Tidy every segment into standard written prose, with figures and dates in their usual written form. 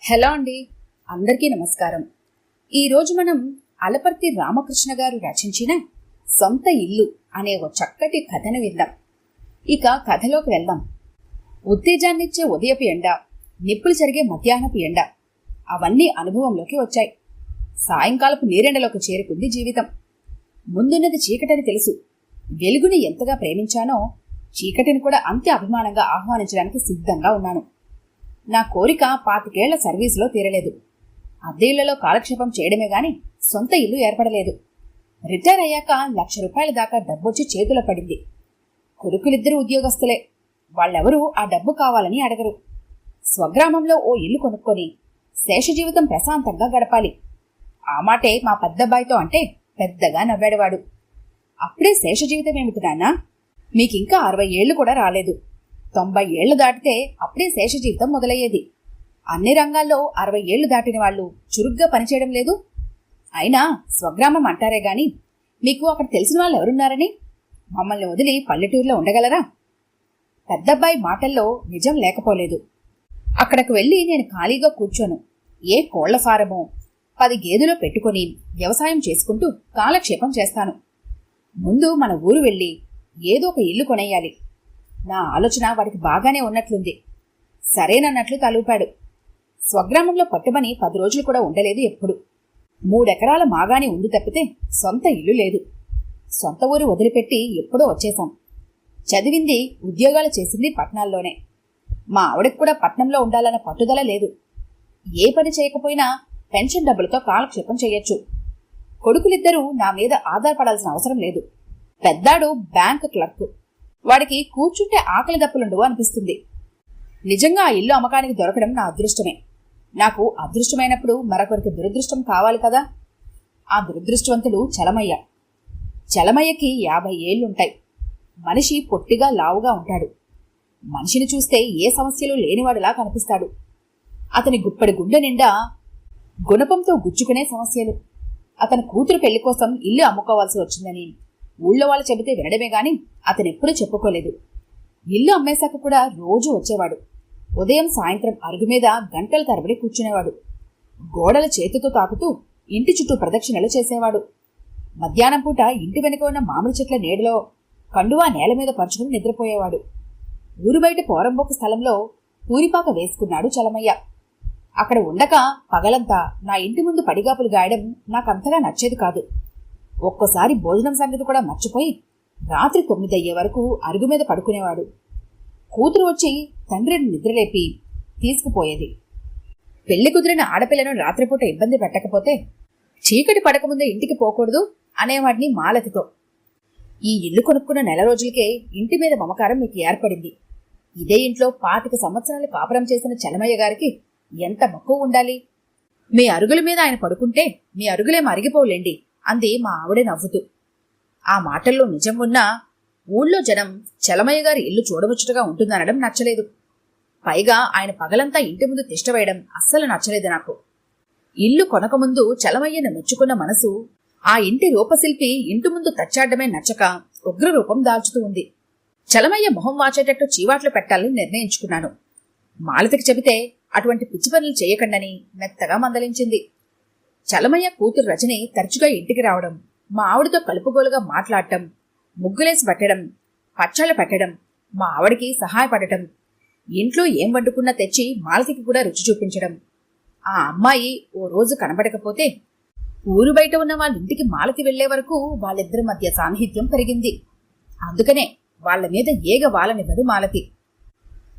Hello అండి, అందరికీ నమస్కారం. ఈరోజు మనం అలపర్తి రామకృష్ణ గారు రచించిన సొంత ఇల్లు అనే ఓ చక్కటి కథను విందాం. ఇక కథలోకి వెళ్దాం. ఉత్తేజాన్నిచ్చే ఉదయపు ఎండ, నిప్పులు జరిగే మధ్యాహ్నపు ఎండ అవన్నీ అనుభవంలోకి వచ్చాయి. సాయంకాలపు నీరెండలోకి చేరుకుంది జీవితం. ముందున్నది చీకటని తెలుసు. వెలుగుని ఎంతగా ప్రేమించానో చీకటిని కూడా అంతే అభిమానంగా ఆహ్వానించడానికి సిద్ధంగా ఉన్నాను. నా కోరిక 25 ఏళ్ల సర్వీసులో తీరలేదు. అద్దె ఇళ్లలో కాలక్షేపం చేయడమే గాని సొంత ఇల్లు ఏర్పడలేదు. రిటైర్ అయ్యాక ₹1,00,000 దాకా డబ్బొచ్చి చేతుల పడింది. కొడుకులిద్దరూ ఉద్యోగస్తులే. వాళ్ళెవరూ ఆ డబ్బు కావాలని అడగరు. స్వగ్రామంలో ఓ ఇల్లు కొనుక్కొని శేష జీవితం ప్రశాంతంగా గడపాలి. ఆ మాటే మా పెద్దబ్బాయితో అంటే పెద్దగా నవ్వాడేవాడు. అప్పుడే శేష జీవితం ఏమిటి నాన్నా? మీకింకా 60 ఏళ్లు కూడా రాలేదు. 90 ఏళ్లు దాటితే అప్పుడే శేష జీవితం మొదలయ్యేది. అన్ని రంగాల్లో 60 ఏళ్లు దాటిన వాళ్ళు చురుగ్గా పనిచేయడం లేదు. అయినా స్వగ్రామం అంటారే గాని మీకు అక్కడ తెలిసిన వాళ్ళు ఎవరున్నారని? మమ్మల్ని వదిలి పల్లెటూరులో ఉండగలరా? పెద్దబ్బాయి మాటల్లో నిజం లేకపోలేదు. అక్కడకు వెళ్లి నేను ఖాళీగా కూర్చోను. ఏ కోళ్ల ఫారమో 10 గేదెలో పెట్టుకుని వ్యవసాయం చేసుకుంటూ కాలక్షేపం చేస్తాను. ముందు మన ఊరు వెళ్లి ఏదో ఒక ఇల్లు కొనేయాలి. నా ఆలోచన వాడికి బాగానే ఉన్నట్లుంది. సరేనన్నట్లు తలూపాడు. స్వగ్రామంలో పట్టుమని 10 రోజులు కూడా ఉండలేదు. ఎప్పుడు 3 ఎకరాల మాగాని ఉంది తప్పితే సొంత ఇల్లు లేదు. సొంత ఊరు వదిలిపెట్టి ఎప్పుడో వచ్చేశాం. చదివింది, ఉద్యోగాలు చేసింది పట్నాల్లోనే. మా ఆవిడకు కూడా పట్నంలో ఉండాలన్న పట్టుదల లేదు. ఏ పని చేయకపోయినా పెన్షన్ డబ్బులతో కాలక్షేపం చేయొచ్చు. కొడుకులిద్దరూ నా మీద ఆధారపడాల్సిన అవసరం లేదు. పెద్దాడు బ్యాంక్ క్లర్క్. వాడికి కూర్చుంటే ఆకలి దప్పులుండవు అనిపిస్తుంది. నిజంగా ఆ ఇల్లు అమ్మకానికి దొరకడం నా అదృష్టమే. నాకు అదృష్టమైనప్పుడు మరొకరికి దురదృష్టం కావాలి కదా. ఆ దురదృష్టవంతుడు చలమయ్య. చలమయ్యకి 50 ఏళ్లుంటాయి. మనిషి పొట్టిగా లావుగా ఉంటాడు. మనిషిని చూస్తే ఏ సమస్యలు లేనివాడులా కనిపిస్తాడు. అతని గుప్పడి గుండె నిండా గుణపంతో గుచ్చుకునే సమస్యలు. అతని కూతురు పెళ్లి కోసం ఇల్లు అమ్ముకోవాల్సి వచ్చిందని ఊళ్ళో వాళ్ళు చెబితే వినడమే గాని అతనెప్పుడూ చెప్పుకోలేదు. ఇల్లు అమ్మేశాక కూడా రోజూ వచ్చేవాడు. ఉదయం సాయంత్రం అరుగు మీద గంటల తరబడి కూర్చునేవాడు. గోడల చేతితో తాకుతూ ఇంటి చుట్టూ ప్రదక్షిణలు చేసేవాడు. మధ్యాహ్నం పూట ఇంటి వెనుక ఉన్న మామిడి చెట్ల నీడలో కండువా నేల మీద పరుచుకుని నిద్రపోయేవాడు. ఊరు బయట పోరంబోకు స్థలంలో పూరిపాక వేసుకున్నాడు చలమయ్య. అక్కడ ఉండక పగలంతా నా ఇంటి ముందు పడిగాపులు గాయడం నాకంతగా నచ్చేది కాదు. ఒక్కోసారి భోజనం సంగతి కూడా మర్చిపోయి రాత్రి 9 అయ్యే వరకు అరుగు మీద పడుకునేవాడు. కూతురు వచ్చి తండ్రిని నిద్రలేపి తీసుకుపోయేది. పెళ్లి కుదిరిన ఆడపిల్లను రాత్రిపూట ఇబ్బంది పెట్టకపోతే చీకటి పడకముందే ఇంటికి పోకూడదు అనేవాడిని మాలతితో. ఈ ఇల్లు కొనుక్కున్న నెల రోజులకే ఇంటి మీద మమకారం మీకు ఏర్పడింది. ఇదే ఇంట్లో 25 సంవత్సరాలు కాపురం చేసిన చలమయ్య గారికి ఎంత మక్కువ ఉండాలి. మీ అరుగుల మీద ఆయన పడుకుంటే మీ అరుగులేం అరిగిపోలేండి అంది మా ఆవిడే నవ్వుతూ. ఆ మాటల్లో నిజం ఉన్నా ఊళ్ళో జనం చలమయ్య గారి ఇల్లు చూడముచ్చటగా ఉంటుందనడం నచ్చలేదు. పైగా ఆయన పగలంతా ఇంటి ముందు తిష్టవేయడం అస్సలు నచ్చలేదు నాకు. ఇల్లు కొనకముందు చలమయ్యను మెచ్చుకున్న మనసు ఆ ఇంటి రూపశిల్పి ఇంటి ముందు తచ్చాడమే నచ్చక ఉగ్రరూపం దాల్చుతూ ఉంది. చలమయ్య మొహం వాచేటట్టు చీవాట్లు పెట్టాలని నిర్ణయించుకున్నాను. మాలతికి చెబితే అటువంటి పిచ్చి పనులు చేయకండని మెత్తగా మందలించింది. చలమయ్య కూతురు రజని తరచుగా ఇంటికి రావడం, మా ఆవిడతో కలుపుగోలుగా మాట్లాడటం, ముగ్గులేసి పెట్టడం, పచ్చళ్ళు పెట్టడం, మా ఆవిడికి సహాయపడటం, ఇంట్లో ఏం వండుకున్నా తెచ్చి మాలతికి కూడా రుచి చూపించడం. ఆ అమ్మాయి ఓ రోజు కనబడకపోతే ఊరు బయట ఉన్న వాళ్ళ ఇంటికి మాలతి వెళ్లే వరకు వాళ్ళిద్దరి మధ్య సాన్నిహిత్యం పెరిగింది. అందుకనే వాళ్ల మీద ఏగ వాలనివ్వదు మాలతి.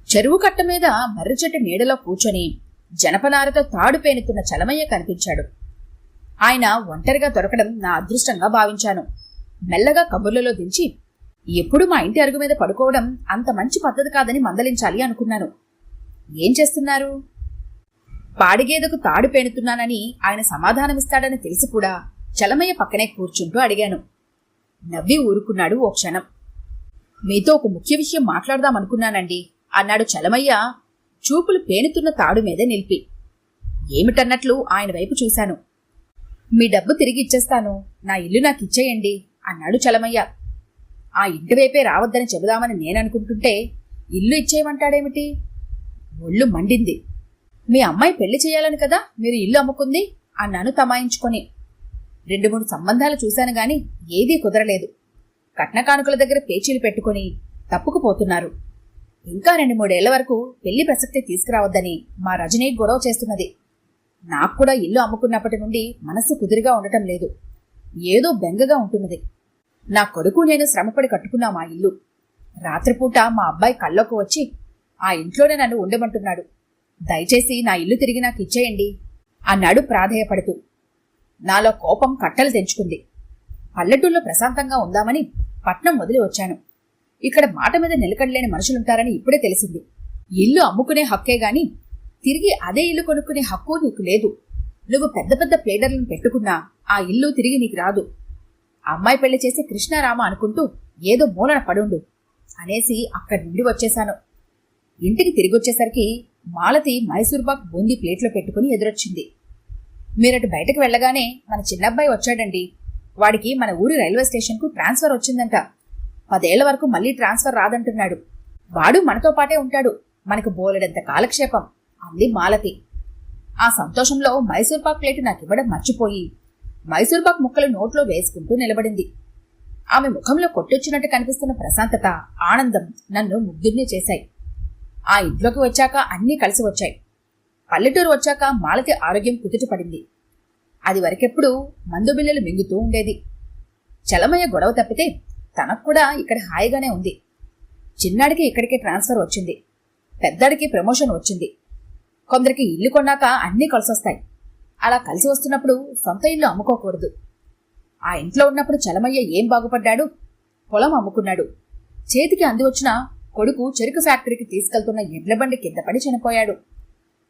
చెరువు కట్ట మీద మర్రి చెట్టు నీడలో కూర్చొని జనపనారతో తాడు పేనుతున్న చలమయ్య కనిపించాడు. ఆయన ఒంటరిగా దొరకడం నా అదృష్టంగా భావించాను. మెల్లగా కబుర్లలో దించి ఎప్పుడు మా ఇంటి అరుగు మీద పడుకోవడం అంత మంచి పద్ధతి కాదని మందలించాలి అనుకున్నాను. ఏం చేస్తున్నారు? పాడిగేదకు తాడు పేనుతున్నానని ఆయన సమాధానమిస్తాడని తెలిసి కూడా చలమయ్య పక్కనే కూర్చుంటూ అడిగాను. నవ్వి ఊరుకున్నాడు ఓ క్షణం. మీతో ఒక ముఖ్య విషయం మాట్లాడదామనుకున్నానండి అన్నాడు చలమయ్య చూపులు పేనుతున్న తాడు మీద నిలిపి. ఏమిటన్నట్లు ఆయన వైపు చూశాను. మీ డబ్బు తిరిగి ఇచ్చేస్తాను, నా ఇల్లు నాకు ఇచ్చేయండి అన్నాడు చలమయ్య. ఆ ఇంటి వైపే రావద్దని చెబుదామని నేననుకుంటుంటే ఇల్లు ఇచ్చేయమంటాడేమిటి? ఒళ్ళు మండింది. మీ అమ్మాయి పెళ్లి చేయాలని కదా మీరు ఇల్లు అమ్ముకుంది అన్నాను తమాయించుకొని. 2-3 సంబంధాలు చూశాను గాని ఏదీ కుదరలేదు. కట్న కానుకల దగ్గర పేచీలు పెట్టుకుని తప్పుకుపోతున్నారు. ఇంకా 2-3 ఏళ్ల వరకు పెళ్లి ప్రసక్తి తీసుకురావద్దని మా రజనీ గొడవ చేస్తున్నది. నాకు కూడా ఇల్లు అమ్ముకున్నప్పటి నుండి మనస్సు కుదురుగా ఉండటం లేదు. ఏదో బెంగగా ఉంటున్నది. నా కొడుకు నేను శ్రమపడి కట్టుకున్నాం ఆ ఇల్లు. రాత్రిపూట మా అబ్బాయి కల్లోకి వచ్చి ఆ ఇంట్లోనే నన్ను ఉండమంటున్నాడు. దయచేసి నా ఇల్లు తిరిగి నాకు ఇచ్చేయండి అన్నాడు ప్రాధేయపడుతూ. నాలో కోపం కట్టలు తెంచుకుంది. పల్లెటూళ్ళలో ప్రశాంతంగా ఉందామని పట్నం వదిలి వచ్చాను. ఇక్కడ మాట మీద నిలకడలేని మనుషులుంటారని ఇప్పుడే తెలిసింది. ఇల్లు అమ్ముకునే హక్కే గాని తిరిగి అదే ఇల్లు కొనుక్కునే హక్కు నీకు లేదు. నువ్వు పెద్ద పెద్ద ప్లేడర్లను పెట్టుకున్నా ఆ ఇల్లు తిరిగి నీకు రాదు. అమ్మాయి పెళ్లి చేసి కృష్ణారామ అనుకుంటూ ఏదో మూలన పడుండు అనేసి అక్కడి నుండి వచ్చేశాను. ఇంటికి తిరిగొచ్చేసరికి మాలతి మైసూర్బాగ్ బూందీ ప్లేట్లో పెట్టుకుని ఎదురొచ్చింది. మీరటు బయటకు వెళ్లగానే మన చిన్నబ్బాయి వచ్చాడండి. వాడికి మన ఊరి రైల్వే స్టేషన్కు ట్రాన్స్ఫర్ వచ్చిందంట. 10 ఏళ్ల వరకు మళ్లీ ట్రాన్స్ఫర్ రాదంటున్నాడు. వాడు మనతో పాటే ఉంటాడు. మనకు బోలెడంత కాలక్షేపం అంది మాలతి. ఆ సంతోషంలో మైసూర్పాక్ ప్లేటు నాకివ్వడం మర్చిపోయి మైసూర్పాక్ ముక్కలు నోట్లో వేసుకుంటూ నిలబడింది. ఆమె ముఖంలో కొట్టొచ్చినట్టు కనిపిస్తున్న ప్రశాంతత, ఆనందం నన్ను ముగ్ధుర్ని చేశాయి. ఆ ఇంట్లోకి వచ్చాక అన్నీ కలిసి వచ్చాయి. పల్లెటూరు వచ్చాక మాలతి ఆరోగ్యం కుదుటపడింది. అది వరకెప్పుడు మందు బిల్లలు మింగుతూ ఉండేది. చలమయ్య గొడవ తప్పితే తనకు కూడా ఇక్కడ హాయిగానే ఉంది. చిన్నాడికి ఇక్కడికే ట్రాన్స్ఫర్ వచ్చింది. పెద్దాడికి ప్రమోషన్ వచ్చింది. కొందరికి ఇల్లు కొన్నాక అన్నీ కలిసొస్తాయి. అలా కలిసి వస్తున్నప్పుడు సొంత ఇల్లు అమ్ముకోకూడదు. ఆ ఇంట్లో ఉన్నప్పుడు చలమయ్య ఏం బాగుపడ్డాడు? పొలం అమ్ముకున్నాడు. చేతికి అంది వచ్చిన కొడుకు చెరుకు ఫ్యాక్టరీకి తీసుకెళ్తున్న ఎడ్లబండి కింద పడి చనిపోయాడు.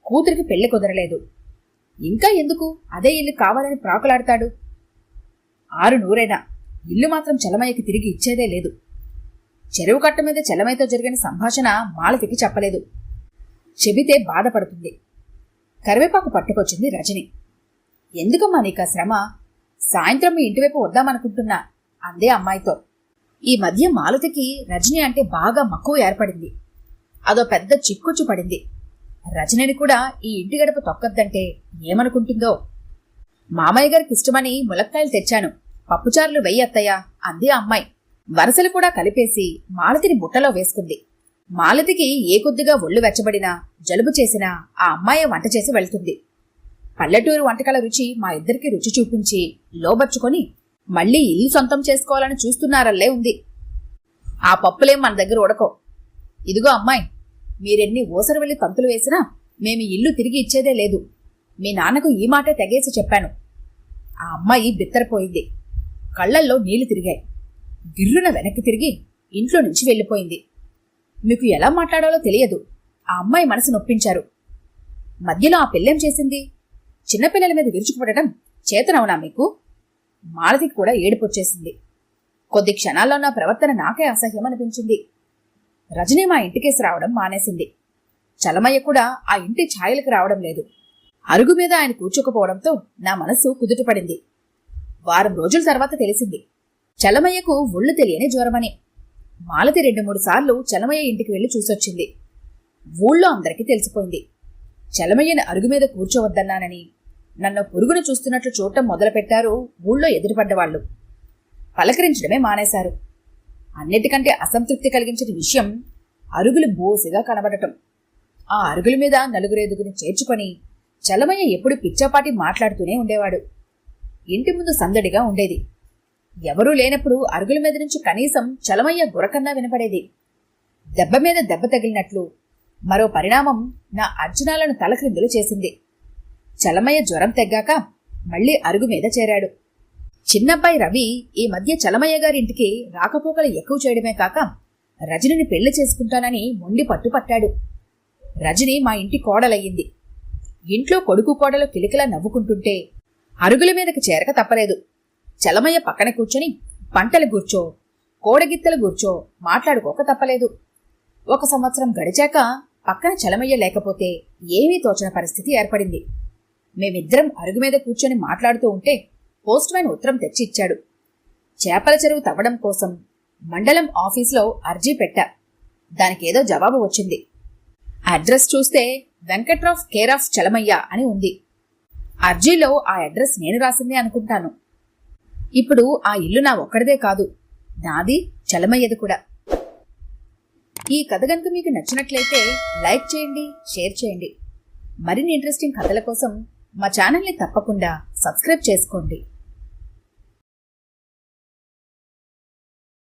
కూతురికి పెళ్లి కుదరలేదు. ఇంకా ఎందుకు అదే ఇల్లు కావాలని ప్రాకులాడతాడు? 6 ఇల్లు మాత్రం చలమయ్యకి తిరిగి ఇచ్చేదే లేదు. చెరువు కట్ట మీద చలమయ్యతో జరిగిన సంభాషణ మాలతికి చెప్పలేదు. చెబితే బాధపడుతుంది. కరివేపాకు పట్టుకొచ్చింది రజని. ఎందుకమ్మా నీకా శ్రమ? సాయంత్రం మీ ఇంటివైపు వద్దామనుకుంటున్నా అందే అమ్మాయితో. ఈ మధ్య మాలతికి రజని అంటే బాగా మక్కువ ఏర్పడింది. అదో పెద్ద చిక్కుచ్చు పడింది. రజనిని కూడా ఈ ఇంటి గడప తొక్కద్దంటే ఏమనుకుంటుందో. మామయ్య గారికి ఇష్టమని ములక్కాయలు తెచ్చాను, పప్పుచారులు వెయ్యి అత్తయ్యా అంది అమ్మాయి. వరసలు కూడా కలిపేసి మాలతిని బుట్టలో వేసుకుంది. మాలతికి ఏ కొద్దిగా ఒళ్ళు వెచ్చబడినా జలుబు చేసినా ఆ అమ్మాయి వంట చేసి వెళ్తుంది. పల్లెటూరు వంటకాల రుచి మా ఇద్దరికి రుచి చూపించి లోబర్చుకొని మళ్లీ ఇల్లు సొంతం చేసుకోవాలని చూస్తున్నారల్లే ఉంది. ఆ పప్పులేం మన దగ్గర ఉడకో. ఇదిగో అమ్మాయి, మీరెన్ని ఓసరు వెళ్లి తంతులు వేసినా మేమి ఇల్లు తిరిగి ఇచ్చేదే లేదు. మీ నాన్నకు ఈ మాటే తెగేసి చెప్పాను. ఆ అమ్మాయి బిత్తరపోయింది. కళ్లల్లో నీళ్లు తిరిగాయి. గిర్రున వెనక్కి తిరిగి ఇంట్లో నుంచి వెళ్లిపోయింది. మీకు ఎలా మాట్లాడాలో తెలియదు. ఆ అమ్మాయి మనసు నొప్పించారు. మధ్యలో ఆ పిల్లేం చేసింది? చిన్నపిల్లల మీద విరుచుకుపడటం చేతనవునా మీకు? మాలతికి కూడా ఏడుపొచ్చేసింది. కొద్ది క్షణాల్లో నా ప్రవర్తన నాకే అసహ్యం అనిపించింది. రజనీ మా ఇంటికేసి రావడం మానేసింది. చలమయ్య కూడా ఆ ఇంటి ఛాయలకు రావడం లేదు. అరుగు మీద ఆయన కూర్చోకపోవడంతో నా మనసు కుదుటపడింది. వారం రోజుల తర్వాత తెలిసింది చలమయ్యకు ఒళ్ళు తెలియని జ్వరమని. మాలతి 2-3 సార్లు చలమయ్య ఇంటికి వెళ్లి చూసొచ్చింది. ఊళ్ళో అందరికీ తెలిసిపోయింది. చలమయ్యని అరుగు మీద కూర్చోవద్దన్నానని, నన్ను పురుగును చూస్తున్నట్లు చూడటం మొదలుపెట్టారు ఊళ్ళో ఎదురుపడ్డవాళ్లు. పలకరించడమే మానేశారు. అన్నిటికంటే అసంతృప్తి కలిగించిన విషయం అరుగులు బోసిగా కనబడటం. ఆ అరుగుల మీద 4-5 చేర్చుకొని చలమయ్య ఎప్పుడు పిచ్చాపాటి మాట్లాడుతూనే ఉండేవాడు. ఇంటి ముందు సందడిగా ఉండేది. ఎవరూ లేనప్పుడు అరుగుల మీద నుంచి కనీసం చలమయ్య గురకన్నా వినపడేది. దెబ్బ మీద దెబ్బ తగిలినట్లు మరో పరిణామం నా అర్జునాలను తలక్రిందులు చేసింది. చలమయ్య జ్వరం తెగ్గాక మళ్లీ అరుగు మీద చేరాడు. చిన్నబ్బాయి రవి ఈ మధ్య చలమయ్య గారింటికి రాకపోకలు ఎక్కువ చేయడమే కాక రజనిని పెళ్లి చేసుకుంటానని మొండి పట్టుపట్టాడు. రజని మా ఇంటి కోడలయ్యింది. ఇంట్లో కొడుకు కోడలు కిలికిలా నవ్వుకుంటుంటే అరుగుల మీదకి చేరక తప్పలేదు. చలమయ్య పక్కన కూర్చొని పంటలు గూర్చో, కోడగిత్తలు గూర్చో మాట్లాడుకోక తప్పలేదు. 1 సంవత్సరం గడిచాక పక్కన చలమయ్య లేకపోతే ఏమీ తోచని పరిస్థితి ఏర్పడింది. మేమిద్దరం అరుగు మీద కూర్చొని మాట్లాడుతూ ఉంటే పోస్ట్ మ్యాన్ ఉత్తరం తెచ్చి ఇచ్చాడు. చేపల చెరువు తవ్వడం కోసం మండలం ఆఫీసులో అర్జీ పెట్టా. దానికేదో జవాబు వచ్చింది. అడ్రస్ చూస్తే వెంకట్రావ్ కేర్ ఆఫ్ చలమయ్య అని ఉంది. అర్జీలో ఆ అడ్రస్ నేను రాసిందే అనుకుంటాను. ఇప్పుడు ఆ ఇల్లు నా ఒక్కడిదే కాదు, నాది, చలమయ్యది కూడా. ఈ కథ కనుక మీకు నచ్చినట్లయితే లైక్ చేయండి, షేర్ చేయండి. మరిన్ని ఇంట్రెస్టింగ్ కథల కోసం మా ఛానల్ని తప్పకుండా సబ్స్క్రైబ్ చేసుకోండి.